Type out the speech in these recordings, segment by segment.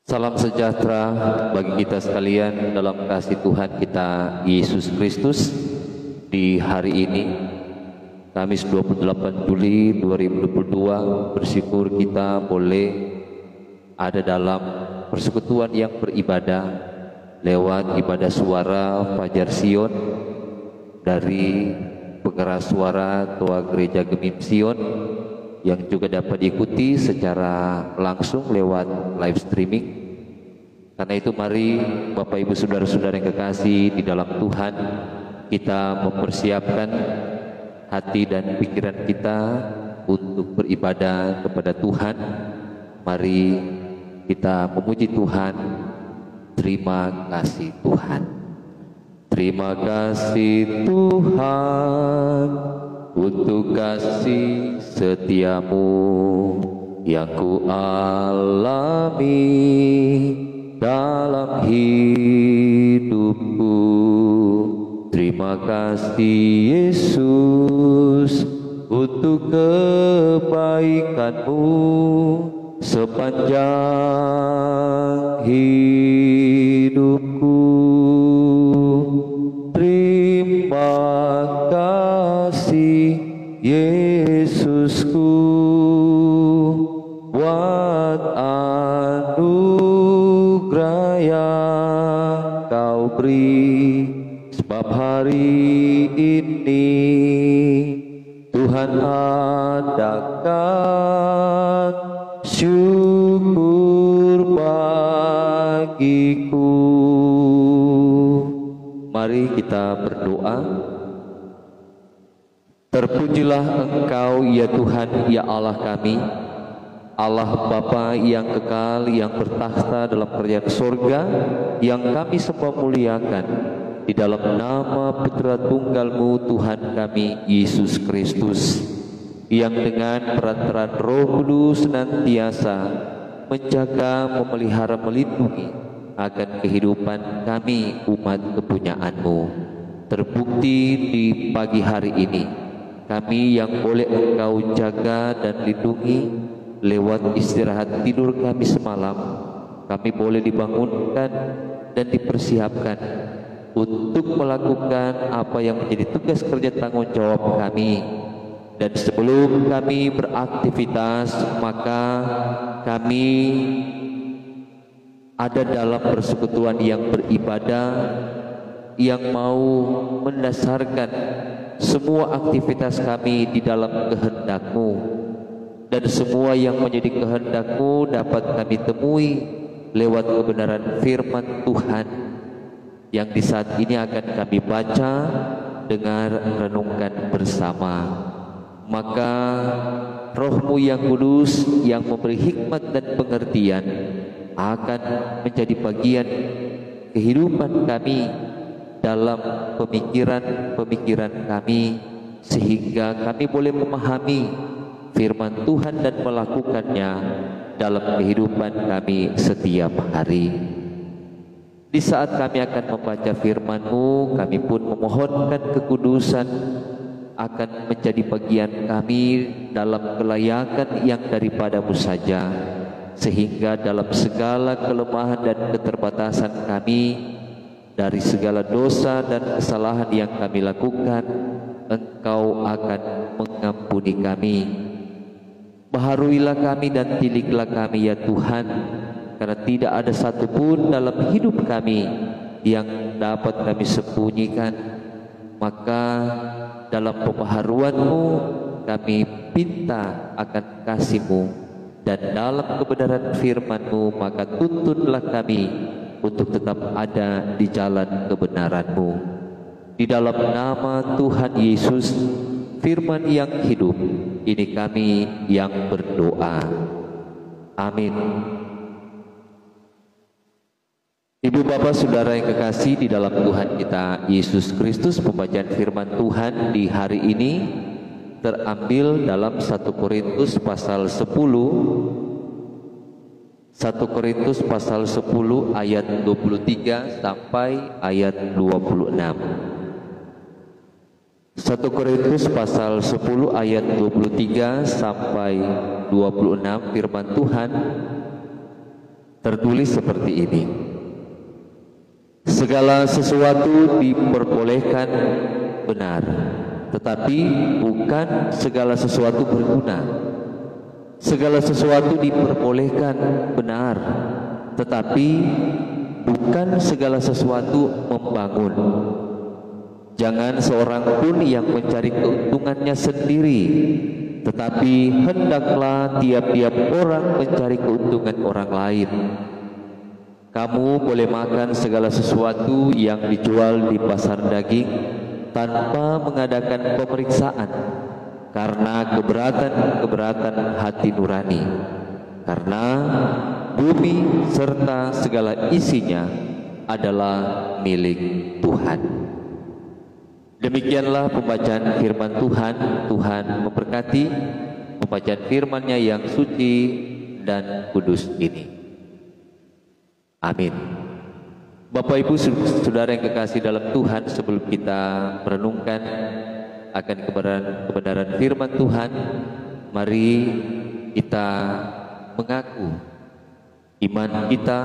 Salam sejahtera bagi kita sekalian dalam kasih Tuhan kita Yesus Kristus. Di hari ini Kamis 28 Juli 2022, bersyukur kita boleh ada dalam persekutuan yang beribadah lewat ibadah suara Fajar Sion dari pengeras suara Toa Gereja Gemim Sion, yang juga dapat diikuti secara langsung lewat live streaming. Karena itu mari Bapak Ibu Saudara-saudara yang kekasih di dalam Tuhan, kita mempersiapkan hati dan pikiran kita untuk beribadah kepada Tuhan. Mari kita memuji Tuhan. Terima kasih Tuhan. Terima kasih Tuhan untuk kasih setiamu yang ku alami dalam hidupku. Terima kasih Yesus untuk kebaikanmu sepanjang hidupku. Terima kasih Yesusku buat anugerah yang Kau beri, sebab hari ini Tuhan adakan syukur bagiku. Mari kita berdoa. Terpujilah Engkau ya Tuhan, ya Allah kami, Allah Bapa yang kekal, yang bertakhta dalam kerajaan surga, yang kami semua muliakan di dalam nama Putra Tunggal-Mu Tuhan kami Yesus Kristus, yang dengan perantaraan Roh Kudus senantiasa menjaga, memelihara, melindungi akan kehidupan kami umat kepunyaan-Mu. Terbukti di pagi hari ini, kami yang boleh Engkau jaga dan lindungi lewat istirahat tidur kami semalam, kami boleh dibangunkan dan dipersiapkan untuk melakukan apa yang menjadi tugas kerja tanggung jawab kami. Dan sebelum kami beraktivitas, maka kami ada dalam persekutuan yang beribadah, yang mau mendasarkan semua aktivitas kami di dalam kehendak-Mu, dan semua yang menjadi kehendak-Mu dapat kami temui lewat kebenaran firman Tuhan yang di saat ini akan kami baca, dengar, renungkan bersama. Maka Roh-Mu yang kudus yang memberi hikmat dan pengertian akan menjadi bagian kehidupan kami dalam pemikiran-pemikiran kami, sehingga kami boleh memahami firman Tuhan dan melakukannya dalam kehidupan kami setiap hari. Di saat kami akan membaca firman-Mu, kami pun memohonkan kekudusan akan menjadi bagian kami dalam kelayakan yang daripada-Mu saja, sehingga dalam segala kelemahan dan keterbatasan kami, dari segala dosa dan kesalahan yang kami lakukan, Engkau akan mengampuni kami. Baharuilah kami dan tiliklah kami ya Tuhan, karena tidak ada satupun dalam hidup kami yang dapat kami sembunyikan. Maka dalam pembaharuan-Mu kami pinta akan kasih-Mu, dan dalam kebenaran firman-Mu maka tuntunlah kami untuk tetap ada di jalan kebenaran-Mu. Di dalam nama Tuhan Yesus, firman yang hidup, ini kami yang berdoa. Amin. Ibu bapak saudara yang kekasih di dalam Tuhan kita Yesus Kristus, pembacaan firman Tuhan di hari ini terambil dalam 1 Korintus pasal 10. 1 Korintus pasal 10 ayat 23 sampai ayat 26. 1 Korintus pasal 10 ayat 23 sampai 26, firman Tuhan tertulis seperti ini: segala sesuatu diperbolehkan benar, tetapi bukan segala sesuatu berguna. Segala sesuatu diperbolehkan benar, tetapi bukan segala sesuatu membangun. Jangan seorang pun yang mencari keuntungannya sendiri, tetapi hendaklah tiap-tiap orang mencari keuntungan orang lain. Kamu boleh makan segala sesuatu yang dijual di pasar daging tanpa mengadakan pemeriksaan, karena keberatan hati nurani, karena bumi serta segala isinya adalah milik Tuhan. Demikianlah pembacaan firman Tuhan. Tuhan memberkati pembacaan firman-Nya yang suci dan kudus ini. Amin. Bapak Ibu Saudara yang kekasih dalam Tuhan, sebelum kita merenungkan akan kebenaran firman Tuhan, mari kita mengaku iman kita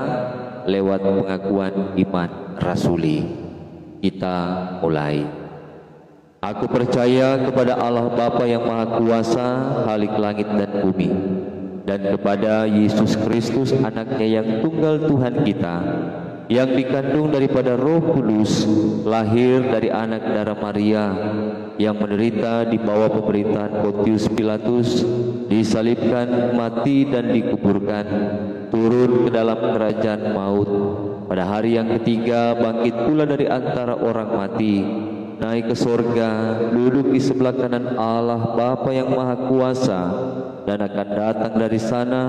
lewat pengakuan iman rasuli. Kita mulai. Aku percaya kepada Allah Bapa yang Maha Kuasa, Khalik langit dan bumi, dan kepada Yesus Kristus, anaknya yang tunggal Tuhan kita, yang dikandung daripada Roh Kudus, lahir dari anak darah Maria, yang menderita di bawah pemerintahan Pontius Pilatus, disalibkan, mati dan dikuburkan, turun ke dalam kerajaan maut, pada hari yang ketiga bangkit pula dari antara orang mati, naik ke sorga, duduk di sebelah kanan Allah Bapa yang Maha Kuasa, dan akan datang dari sana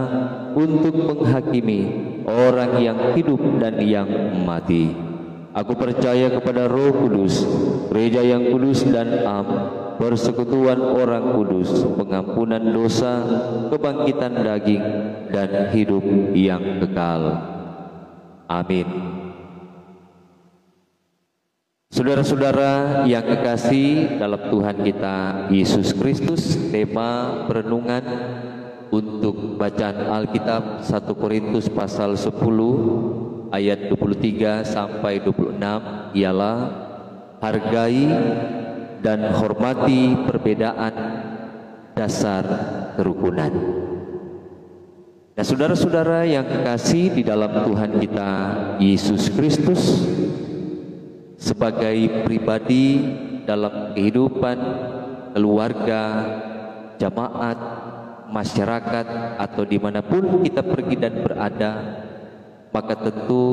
untuk menghakimi orang yang hidup dan yang mati. Aku percaya kepada Roh Kudus, gereja yang kudus dan am, persekutuan orang kudus, pengampunan dosa, kebangkitan daging, dan hidup yang kekal. Amin. Saudara-saudara yang kekasih dalam Tuhan kita Yesus Kristus, tema perenungan untuk bacaan Alkitab 1 Korintus pasal 10 ayat 23 sampai 26 ialah hargai dan hormati perbedaan dasar kerukunan. Nah, saudara-saudara yang kekasih di dalam Tuhan kita Yesus Kristus, sebagai pribadi dalam kehidupan keluarga, jamaat, masyarakat, atau dimanapun kita pergi dan berada, maka tentu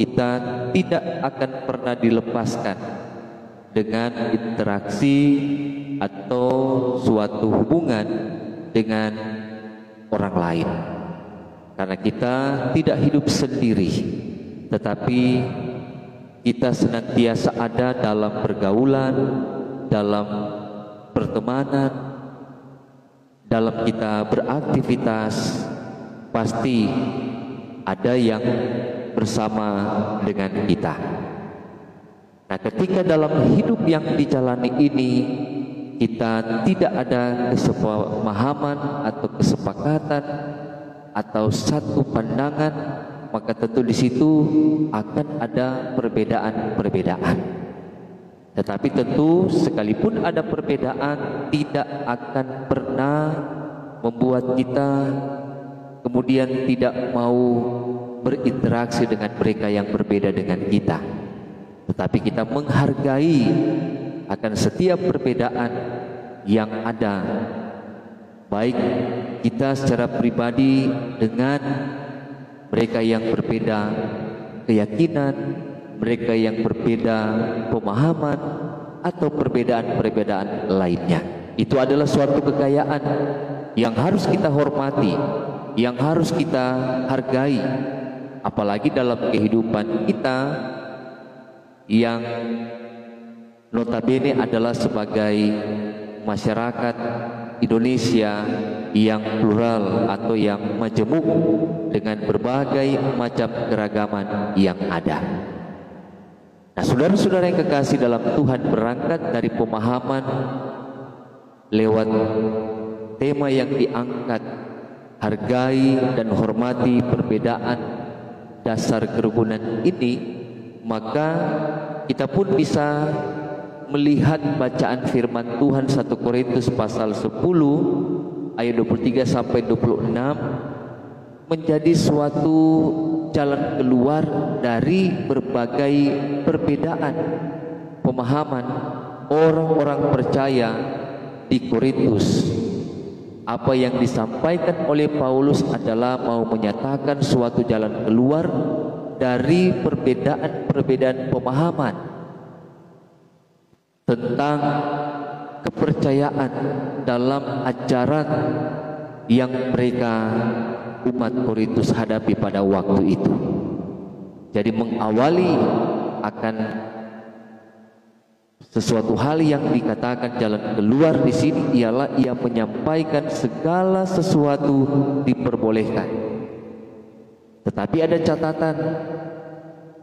kita tidak akan pernah dilepaskan dengan interaksi atau suatu hubungan dengan orang lain, karena kita tidak hidup sendiri, tetapi kita senantiasa ada dalam pergaulan, dalam pertemanan, dalam kita beraktivitas, pasti ada yang bersama dengan kita. Nah, ketika dalam hidup yang dijalani ini kita tidak ada kesepemahaman atau kesepakatan atau satu pandangan, maka tentu di situ akan ada perbedaan-perbedaan. Tetapi tentu sekalipun ada perbedaan, tidak akan pernah membuat kita kemudian tidak mau berinteraksi dengan mereka yang berbeda dengan kita. Tetapi kita menghargai akan setiap perbedaan yang ada, baik kita secara pribadi dengan mereka yang berbeda keyakinan, mereka yang berbeda pemahaman, atau perbedaan-perbedaan lainnya. Itu adalah suatu kekayaan yang harus kita hormati, yang harus kita hargai, apalagi dalam kehidupan kita yang notabene adalah sebagai masyarakat Indonesia yang plural atau yang majemuk dengan berbagai macam keragaman yang ada. Nah, saudara-saudara yang kekasih dalam Tuhan, berangkat dari pemahaman lewat tema yang diangkat, hargai dan hormati perbedaan dasar kerukunan ini, maka kita pun bisa melihat bacaan firman Tuhan 1 Korintus pasal 10 ayat 23 sampai 26 menjadi suatu jalan keluar dari berbagai perbedaan pemahaman orang-orang percaya di Korintus. Apa yang disampaikan oleh Paulus adalah mau menyatakan suatu jalan keluar dari perbedaan-perbedaan pemahaman tentang kepercayaan dalam ajaran yang mereka umat Korintus hadapi pada waktu itu. Jadi mengawali akan sesuatu hal yang dikatakan jalan keluar di sini ialah ia menyampaikan segala sesuatu diperbolehkan. Tetapi ada catatan,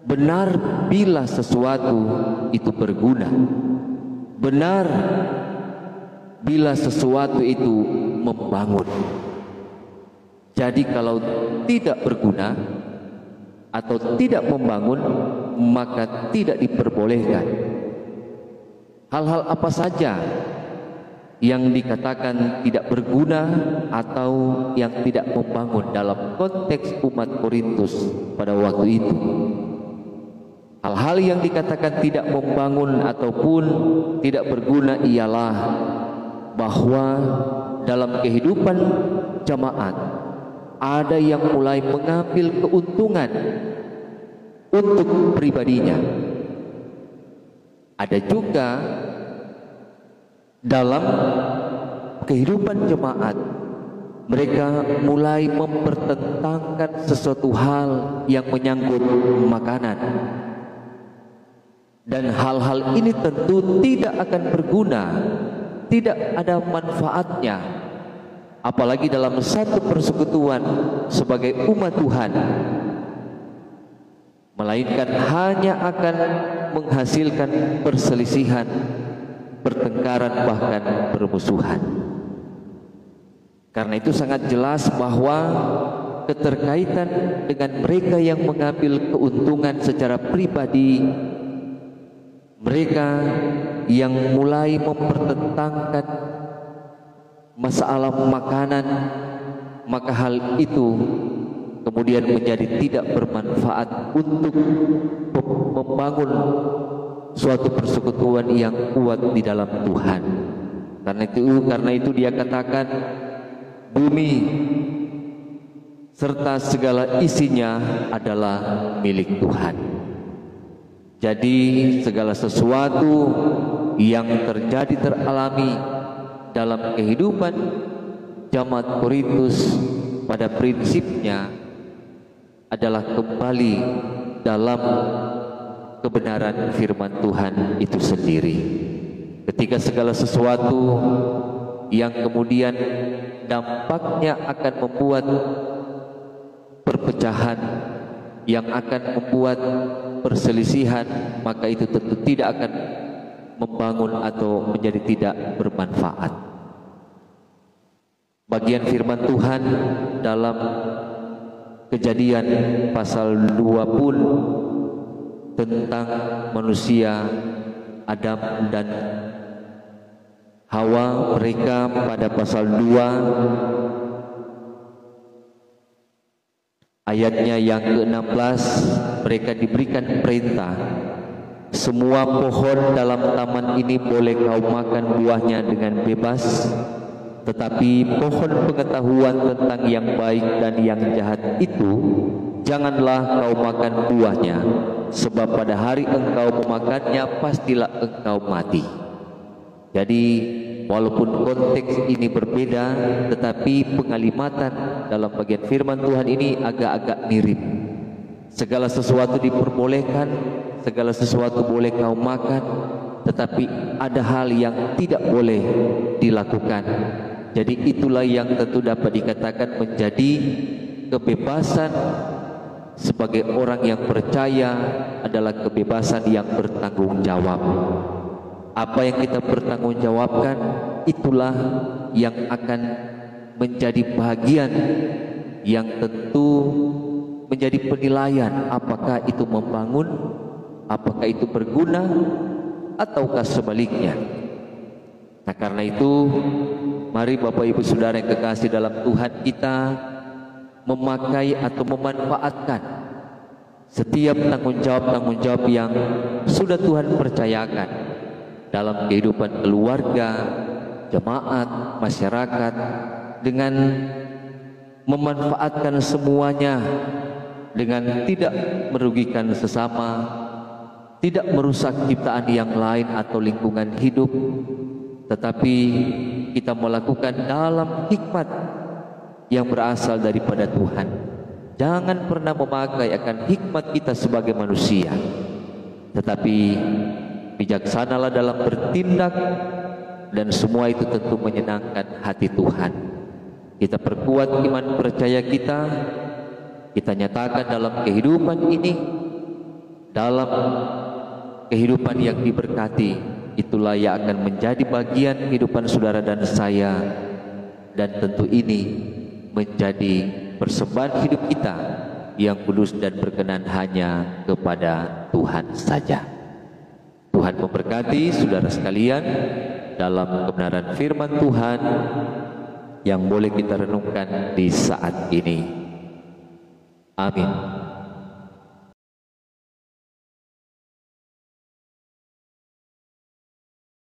benar bila sesuatu itu berguna. Benar bila sesuatu itu membangun. Jadi kalau tidak berguna atau tidak membangun, maka tidak diperbolehkan. Hal-hal apa saja yang dikatakan tidak berguna atau yang tidak membangun dalam konteks umat Korintus pada waktu itu. Hal-hal yang dikatakan tidak membangun ataupun tidak berguna ialah bahwa dalam kehidupan jemaat ada yang mulai mengambil keuntungan untuk pribadinya. Ada juga dalam kehidupan jemaat mereka mulai mempertentangkan sesuatu hal yang menyangkut makanan. Dan hal-hal ini tentu tidak akan berguna, tidak ada manfaatnya, apalagi dalam satu persekutuan sebagai umat Tuhan, melainkan hanya akan menghasilkan perselisihan, pertengkaran, bahkan permusuhan. Karena itu sangat jelas bahwa keterkaitan dengan mereka yang mengambil keuntungan secara pribadi, mereka yang mulai mempertentangkan masalah makanan, maka hal itu kemudian menjadi tidak bermanfaat untuk membangun suatu persekutuan yang kuat di dalam Tuhan. Karena itu dia katakan bumi serta segala isinya adalah milik Tuhan. Jadi segala sesuatu yang teralami dalam kehidupan jemaat Korintus pada prinsipnya adalah kembali dalam kebenaran firman Tuhan itu sendiri. Ketika segala sesuatu yang kemudian dampaknya akan membuat perpecahan, yang akan membuat perselisihan, maka itu tentu tidak akan membangun atau menjadi tidak bermanfaat. Bagian firman Tuhan dalam Kejadian pasal 2 pun tentang manusia Adam dan Hawa, mereka pada pasal 2 ayatnya yang ke-16 mereka diberikan perintah, semua pohon dalam taman ini boleh kau makan buahnya dengan bebas, tetapi pohon pengetahuan tentang yang baik dan yang jahat itu janganlah kau makan buahnya, sebab pada hari engkau memakannya pastilah engkau mati. Jadi walaupun konteks ini berbeda, tetapi pengalimatan dalam bagian firman Tuhan ini agak-agak mirip. Segala sesuatu diperbolehkan, segala sesuatu boleh kau makan, tetapi ada hal yang tidak boleh dilakukan. Jadi itulah yang tentu dapat dikatakan menjadi kebebasan sebagai orang yang percaya adalah kebebasan yang bertanggung jawab. Apa yang kita bertanggungjawabkan, itulah yang akan menjadi bagian yang tentu menjadi penilaian apakah itu membangun, apakah itu berguna, ataukah sebaliknya. Nah, karena itu mari Bapak Ibu Saudara yang kekasih dalam Tuhan, kita memakai atau memanfaatkan setiap tanggung jawab yang sudah Tuhan percayakan dalam kehidupan keluarga, jemaat, masyarakat, dengan memanfaatkan semuanya dengan tidak merugikan sesama, tidak merusak ciptaan yang lain atau lingkungan hidup, tetapi kita melakukan dalam hikmat yang berasal daripada Tuhan. Jangan pernah memakai akan hikmat kita sebagai manusia, tetapi bijaksanalah dalam bertindak, dan semua itu tentu menyenangkan hati Tuhan. Kita perkuat iman percaya kita nyatakan dalam kehidupan ini, dalam kehidupan yang diberkati, itulah yang akan menjadi bagian kehidupan saudara dan saya, dan tentu ini menjadi persembahan hidup kita yang kudus dan berkenan hanya kepada Tuhan saja. Tuhan memberkati saudara sekalian dalam kebenaran firman Tuhan yang boleh kita renungkan di saat ini. Amin.